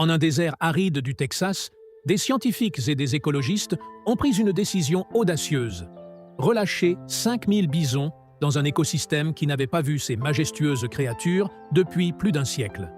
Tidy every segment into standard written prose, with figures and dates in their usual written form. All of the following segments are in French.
En un désert aride du Texas, des scientifiques et des écologistes ont pris une décision audacieuse: relâcher 5000 bisons dans un écosystème qui n'avait pas vu ces majestueuses créatures depuis plus d'un siècle.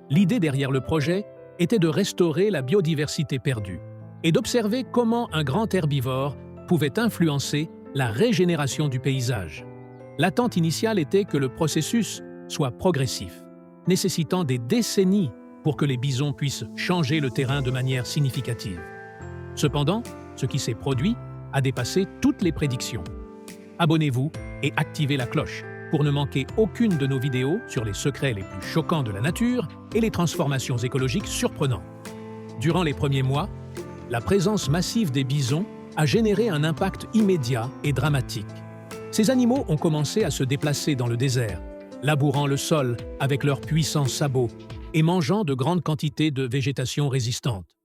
L'idée derrière le projet était de restaurer la biodiversité perdue et d'observer comment un grand herbivore pouvait influencer la régénération du paysage. L'attente initiale était que le processus soit progressif, nécessitant des décennies pour que les bisons puissent changer le terrain de manière significative. Cependant, ce qui s'est produit a dépassé toutes les prédictions. Abonnez-vous et activez la cloche pour ne manquer aucune de nos vidéos sur les secrets les plus choquants de la nature et les transformations écologiques surprenantes. Durant les premiers mois, la présence massive des bisons a généré un impact immédiat et dramatique. Ces animaux ont commencé à se déplacer dans le désert, labourant le sol avec leurs puissants sabots et mangeant de grandes quantités de végétation résistante.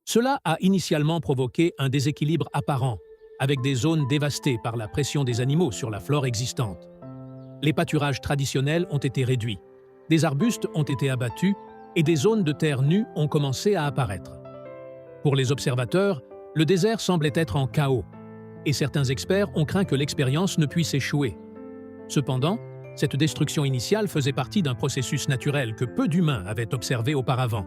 Cela a initialement provoqué un déséquilibre apparent, avec des zones dévastées par la pression des animaux sur la flore existante. Les pâturages traditionnels ont été réduits, des arbustes ont été abattus et des zones de terre nue ont commencé à apparaître. Pour les observateurs, le désert semblait être en chaos, et certains experts ont craint que l'expérience ne puisse échouer. Cependant, cette destruction initiale faisait partie d'un processus naturel que peu d'humains avaient observé auparavant.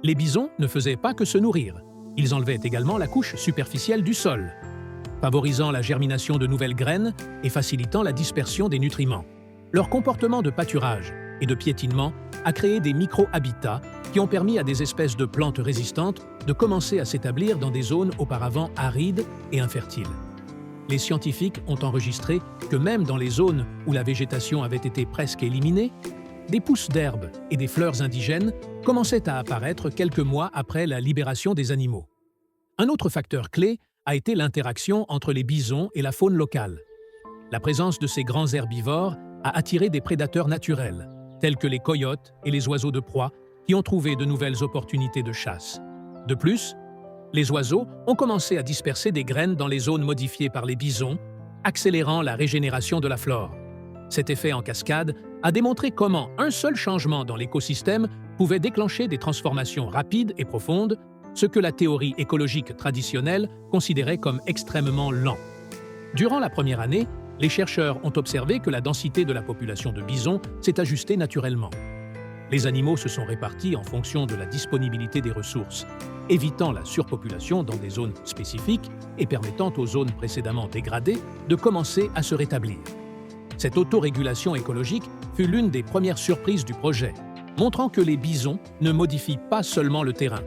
Les bisons ne faisaient pas que se nourrir, ils enlevaient également la couche superficielle du sol, favorisant la germination de nouvelles graines et facilitant la dispersion des nutriments. Leur comportement de pâturage et de piétinement a créé des micro-habitats qui ont permis à des espèces de plantes résistantes de commencer à s'établir dans des zones auparavant arides et infertiles. Les scientifiques ont enregistré que même dans les zones où la végétation avait été presque éliminée, des pousses d'herbes et des fleurs indigènes commençaient à apparaître quelques mois après la libération des animaux. Un autre facteur clé a été l'interaction entre les bisons et la faune locale. La présence de ces grands herbivores a attiré des prédateurs naturels, tels que les coyotes et les oiseaux de proie, qui ont trouvé de nouvelles opportunités de chasse. De plus, les oiseaux ont commencé à disperser des graines dans les zones modifiées par les bisons, accélérant la régénération de la flore. Cet effet en cascade a démontré comment un seul changement dans l'écosystème pouvait déclencher des transformations rapides et profondes, ce que la théorie écologique traditionnelle considérait comme extrêmement lent. Durant la première année, les chercheurs ont observé que la densité de la population de bisons s'est ajustée naturellement. Les animaux se sont répartis en fonction de la disponibilité des ressources, évitant la surpopulation dans des zones spécifiques et permettant aux zones précédemment dégradées de commencer à se rétablir. Cette autorégulation écologique fut l'une des premières surprises du projet, montrant que les bisons ne modifient pas seulement le terrain,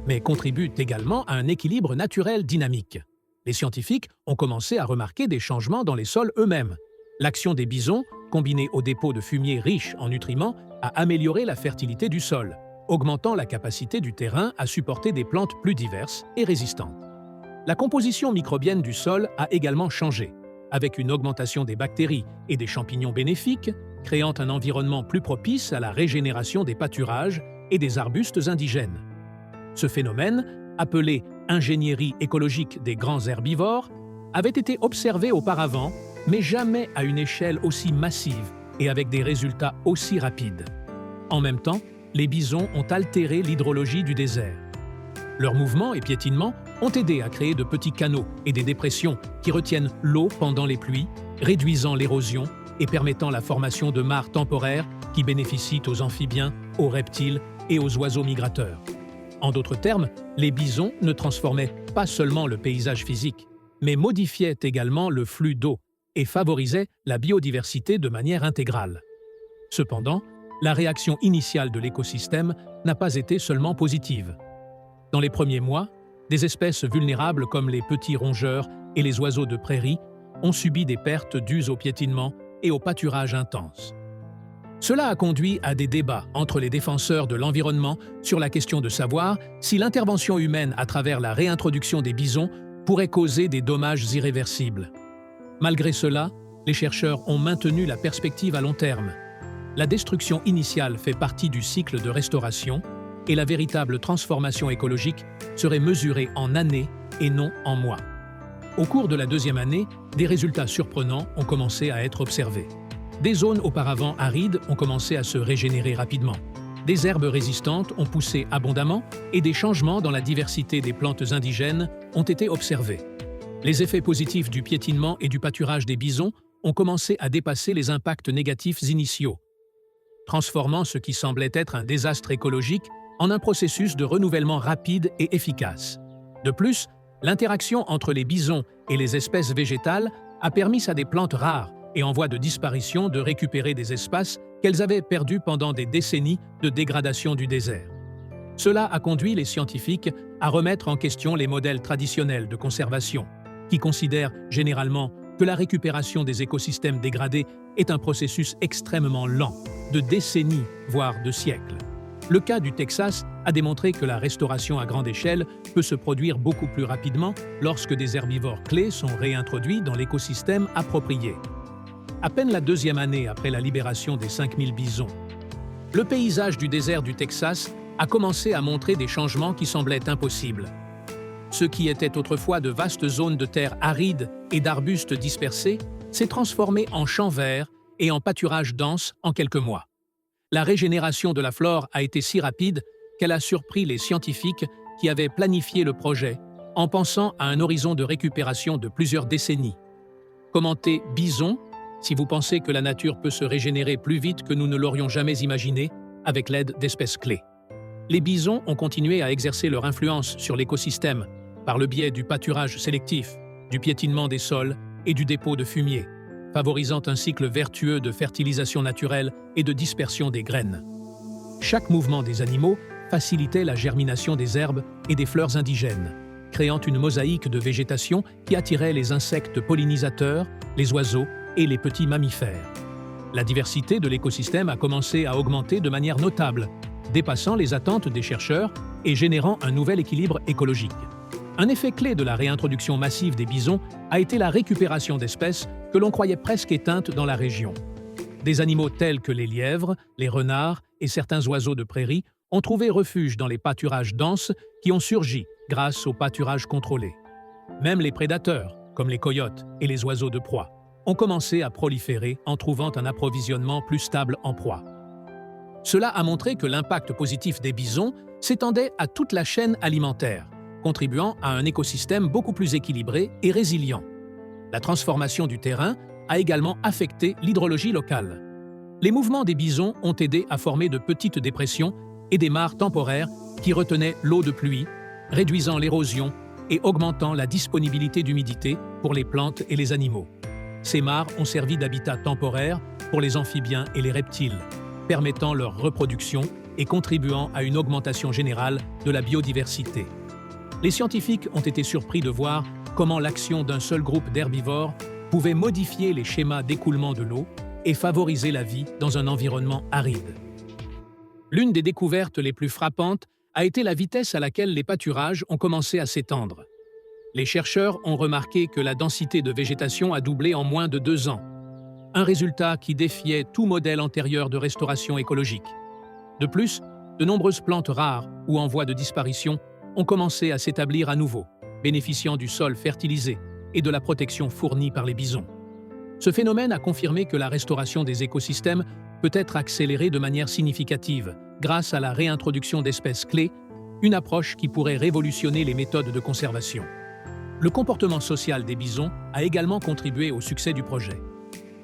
mais contribuent également à un équilibre naturel dynamique. Les scientifiques ont commencé à remarquer des changements dans les sols eux-mêmes. L'action des bisons, combinée au dépôt de fumier riche en nutriments, a amélioré la fertilité du sol, augmentant la capacité du terrain à supporter des plantes plus diverses et résistantes. La composition microbienne du sol a également changé, avec une augmentation des bactéries et des champignons bénéfiques, créant un environnement plus propice à la régénération des pâturages et des arbustes indigènes. Ce phénomène, appelé ingénierie écologique des grands herbivores, avait été observé auparavant, mais jamais à une échelle aussi massive et avec des résultats aussi rapides. En même temps, les bisons ont altéré l'hydrologie du désert. Leurs mouvements et piétinements ont aidé à créer de petits canaux et des dépressions qui retiennent l'eau pendant les pluies, réduisant l'érosion et permettant la formation de mares temporaires qui bénéficient aux amphibiens, aux reptiles et aux oiseaux migrateurs. En d'autres termes, les bisons ne transformaient pas seulement le paysage physique, mais modifiaient également le flux d'eau et favorisaient la biodiversité de manière intégrale. Cependant, la réaction initiale de l'écosystème n'a pas été seulement positive. Dans les premiers mois, des espèces vulnérables comme les petits rongeurs et les oiseaux de prairie ont subi des pertes dues au piétinement et au pâturage intense. Cela a conduit à des débats entre les défenseurs de l'environnement sur la question de savoir si l'intervention humaine à travers la réintroduction des bisons pourrait causer des dommages irréversibles. Malgré cela, les chercheurs ont maintenu la perspective à long terme. La destruction initiale fait partie du cycle de restauration et la véritable transformation écologique serait mesurée en années et non en mois. Au cours de la deuxième année, des résultats surprenants ont commencé à être observés. Des zones auparavant arides ont commencé à se régénérer rapidement. des herbes résistantes ont poussé abondamment et des changements dans la diversité des plantes indigènes ont été observés. Les effets positifs du piétinement et du pâturage des bisons ont commencé à dépasser les impacts négatifs initiaux, transformant ce qui semblait être un désastre écologique en un processus de renouvellement rapide et efficace. De plus, l'interaction entre les bisons et les espèces végétales a permis à des plantes rares et en voie de disparition de récupérer des espaces qu'elles avaient perdus pendant des décennies de dégradation du désert. Cela a conduit les scientifiques à remettre en question les modèles traditionnels de conservation, qui considèrent généralement que la récupération des écosystèmes dégradés est un processus extrêmement lent, de décennies, voire de siècles. Le cas du Texas a démontré que la restauration à grande échelle peut se produire beaucoup plus rapidement lorsque des herbivores clés sont réintroduits dans l'écosystème approprié. À peine la deuxième année après la libération des 5000 bisons, le paysage du désert du Texas a commencé à montrer des changements qui semblaient impossibles. Ce qui était autrefois de vastes zones de terre arides et d'arbustes dispersés s'est transformé en champs verts et en pâturage dense en quelques mois. La régénération de la flore a été si rapide qu'elle a surpris les scientifiques qui avaient planifié le projet en pensant à un horizon de récupération de plusieurs décennies. Commentez Bison si vous pensez que la nature peut se régénérer plus vite que nous ne l'aurions jamais imaginé avec l'aide d'espèces clés. Les bisons ont continué à exercer leur influence sur l'écosystème par le biais du pâturage sélectif, du piétinement des sols et du dépôt de fumier, favorisant un cycle vertueux de fertilisation naturelle et de dispersion des graines. Chaque mouvement des animaux facilitait la germination des herbes et des fleurs indigènes, créant une mosaïque de végétation qui attirait les insectes pollinisateurs, les oiseaux et les petits mammifères. La diversité de l'écosystème a commencé à augmenter de manière notable, dépassant les attentes des chercheurs et générant un nouvel équilibre écologique. Un effet clé de la réintroduction massive des bisons a été la récupération d'espèces que l'on croyait presque éteintes dans la région. Des animaux tels que les lièvres, les renards et certains oiseaux de prairie ont trouvé refuge dans les pâturages denses qui ont surgi grâce au pâturage contrôlé. Même les prédateurs, comme les coyotes et les oiseaux de proie, ont commencé à proliférer en trouvant un approvisionnement plus stable en proie. Cela a montré que l'impact positif des bisons s'étendait à toute la chaîne alimentaire, contribuant à un écosystème beaucoup plus équilibré et résilient. La transformation du terrain a également affecté l'hydrologie locale. Les mouvements des bisons ont aidé à former de petites dépressions et des mares temporaires qui retenaient l'eau de pluie, réduisant l'érosion et augmentant la disponibilité d'humidité pour les plantes et les animaux. Ces mares ont servi d'habitat temporaire pour les amphibiens et les reptiles, permettant leur reproduction et contribuant à une augmentation générale de la biodiversité. Les scientifiques ont été surpris de voir comment l'action d'un seul groupe d'herbivores pouvait modifier les schémas d'écoulement de l'eau et favoriser la vie dans un environnement aride. L'une des découvertes les plus frappantes a été la vitesse à laquelle les pâturages ont commencé à s'étendre. Les chercheurs ont remarqué que la densité de végétation a doublé en moins de 2 ans, un résultat qui défiait tout modèle antérieur de restauration écologique. De plus, de nombreuses plantes rares ou en voie de disparition ont commencé à s'établir à nouveau, bénéficiant du sol fertilisé et de la protection fournie par les bisons. Ce phénomène a confirmé que la restauration des écosystèmes peut être accélérée de manière significative grâce à la réintroduction d'espèces clés, une approche qui pourrait révolutionner les méthodes de conservation. Le comportement social des bisons a également contribué au succès du projet.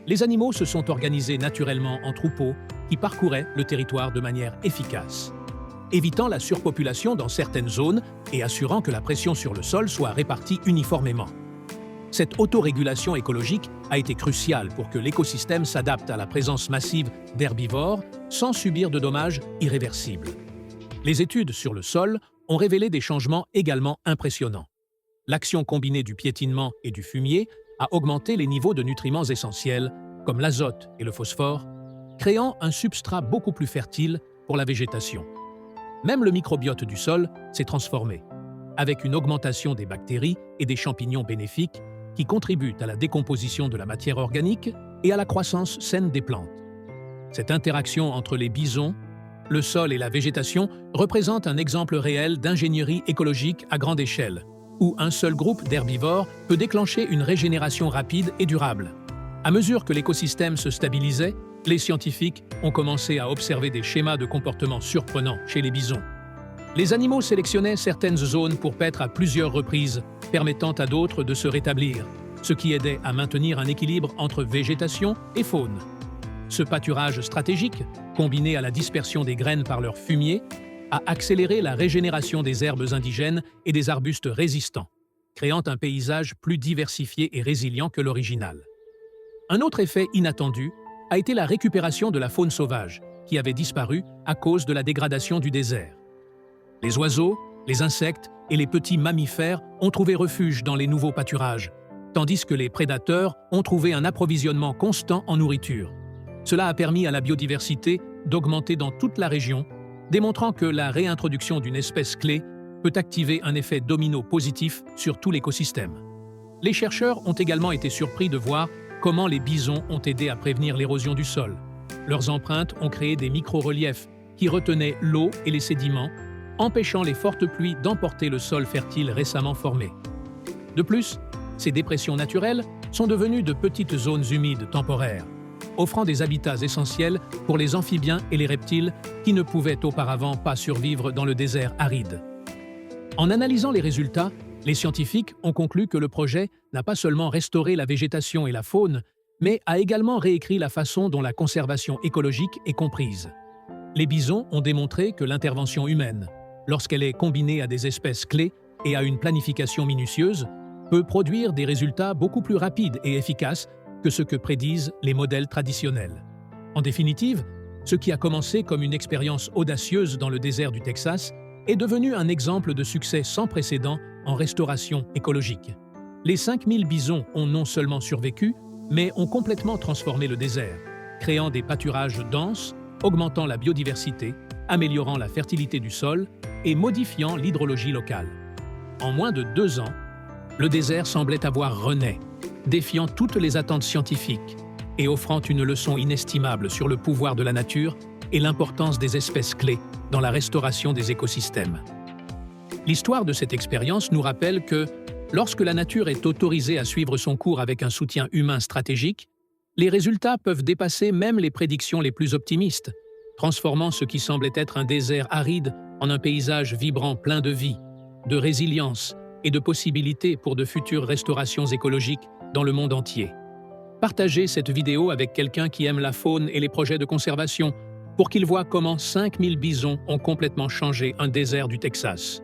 Les animaux se sont organisés naturellement en troupeaux qui parcouraient le territoire de manière efficace, évitant la surpopulation dans certaines zones et assurant que la pression sur le sol soit répartie uniformément. Cette autorégulation écologique a été cruciale pour que l'écosystème s'adapte à la présence massive d'herbivores sans subir de dommages irréversibles. Les études sur le sol ont révélé des changements également impressionnants. L'action combinée du piétinement et du fumier a augmenté les niveaux de nutriments essentiels, comme l'azote et le phosphore, créant un substrat beaucoup plus fertile pour la végétation. Même le microbiote du sol s'est transformé, avec une augmentation des bactéries et des champignons bénéfiques qui contribuent à la décomposition de la matière organique et à la croissance saine des plantes. Cette interaction entre les bisons, le sol et la végétation représente un exemple réel d'ingénierie écologique à grande échelle, où un seul groupe d'herbivores peut déclencher une régénération rapide et durable. À mesure que l'écosystème se stabilisait, les scientifiques ont commencé à observer des schémas de comportement surprenants chez les bisons. Les animaux sélectionnaient certaines zones pour paître à plusieurs reprises, permettant à d'autres de se rétablir, ce qui aidait à maintenir un équilibre entre végétation et faune. Ce pâturage stratégique, combiné à la dispersion des graines par leur fumier, a accéléré la régénération des herbes indigènes et des arbustes résistants, créant un paysage plus diversifié et résilient que l'original. Un autre effet inattendu a été la récupération de la faune sauvage, qui avait disparu à cause de la dégradation du désert. Les oiseaux, les insectes et les petits mammifères ont trouvé refuge dans les nouveaux pâturages, tandis que les prédateurs ont trouvé un approvisionnement constant en nourriture. Cela a permis à la biodiversité d'augmenter dans toute la région, démontrant que la réintroduction d'une espèce clé peut activer un effet domino positif sur tout l'écosystème. Les chercheurs ont également été surpris de voir comment les bisons ont aidé à prévenir l'érosion du sol. Leurs empreintes ont créé des micro-reliefs qui retenaient l'eau et les sédiments, empêchant les fortes pluies d'emporter le sol fertile récemment formé. De plus, ces dépressions naturelles sont devenues de petites zones humides temporaires, offrant des habitats essentiels pour les amphibiens et les reptiles qui ne pouvaient auparavant pas survivre dans le désert aride. En analysant les résultats, les scientifiques ont conclu que le projet n'a pas seulement restauré la végétation et la faune, mais a également réécrit la façon dont la conservation écologique est comprise. Les bisons ont démontré que l'intervention humaine, lorsqu'elle est combinée à des espèces clés et à une planification minutieuse, peut produire des résultats beaucoup plus rapides et efficaces que ce que prédisent les modèles traditionnels. En définitive, ce qui a commencé comme une expérience audacieuse dans le désert du Texas est devenu un exemple de succès sans précédent en restauration écologique. Les 5000 bisons ont non seulement survécu, mais ont complètement transformé le désert, créant des pâturages denses, augmentant la biodiversité, améliorant la fertilité du sol et modifiant l'hydrologie locale. En moins de 2 ans, le désert semblait avoir rené, défiant toutes les attentes scientifiques et offrant une leçon inestimable sur le pouvoir de la nature et l'importance des espèces clés dans la restauration des écosystèmes. L'histoire de cette expérience nous rappelle que, lorsque la nature est autorisée à suivre son cours avec un soutien humain stratégique, les résultats peuvent dépasser même les prédictions les plus optimistes, transformant ce qui semblait être un désert aride en un paysage vibrant plein de vie, de résilience et de possibilités pour de futures restaurations écologiques dans le monde entier. Partagez cette vidéo avec quelqu'un qui aime la faune et les projets de conservation pour qu'il voit comment 5000 bisons ont complètement changé un désert du Texas.